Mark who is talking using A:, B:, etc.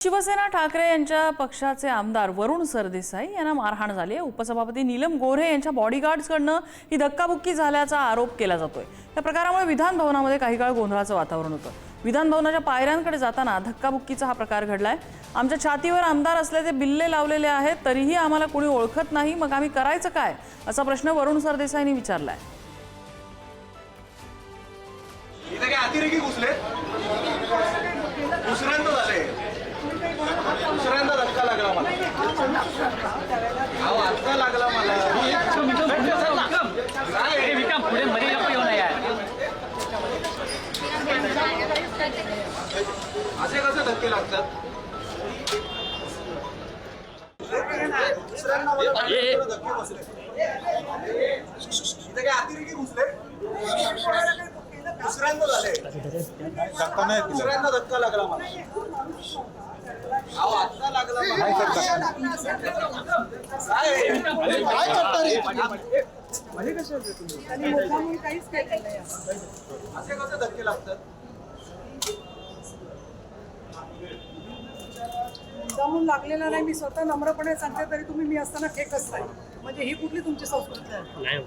A: शिवसेना ठाकरे यांच्या पक्षाचे आमदार वरुण सरदेसाई यांना मारहाण झाली आहे। उपसभापती नीलम गोऱ्हे यांच्या बॉडीगार्ड्सकडनं ही धक्काबुक्की झाल्याचा आरोप केला जातोय। या प्रकारामुळे विधान भवनामध्ये काही काळ गोंधळाचं वातावरण होतं। विधान भवनाच्या पायऱ्यांकडे जाताना धक्काबुक्कीचा हा प्रकार घडलाय। आमच्या छातीवर आमदार असल्याचे बिल्ले लावलेले आहेत, तरीही आम्हाला कोणी ओळखत नाही, मग आम्ही करायचं काय, असा प्रश्न वरुण सरदेसाईंनी विचारलाय।
B: इथे काय अतिरेकी घुसले? दुसऱ्यांदा झाले, दुसऱ्यांदा धक्का लागला मला। अहो धक्का लागला मला। काय विक्रम पुढे मध्ये नको येऊ नये। असे कसे धक्के लागतात? दुसऱ्यांदा मला धक्के बसले। इथे काय अतिरेकी घुसले? दुसऱ्यांदा झाले, दुसऱ्यांदा धक्का लागला मला। अहो धक्का लागला मला। काय करता रे? असे कसे धक्के लागतात?
C: मुद्दामून लागलेला नाही, मी स्वतः नम्रपणे सांगते, तरी तुम्ही मी असताना फेकच नाही, म्हणजे ही कुठली तुमची संस्कृती आहे?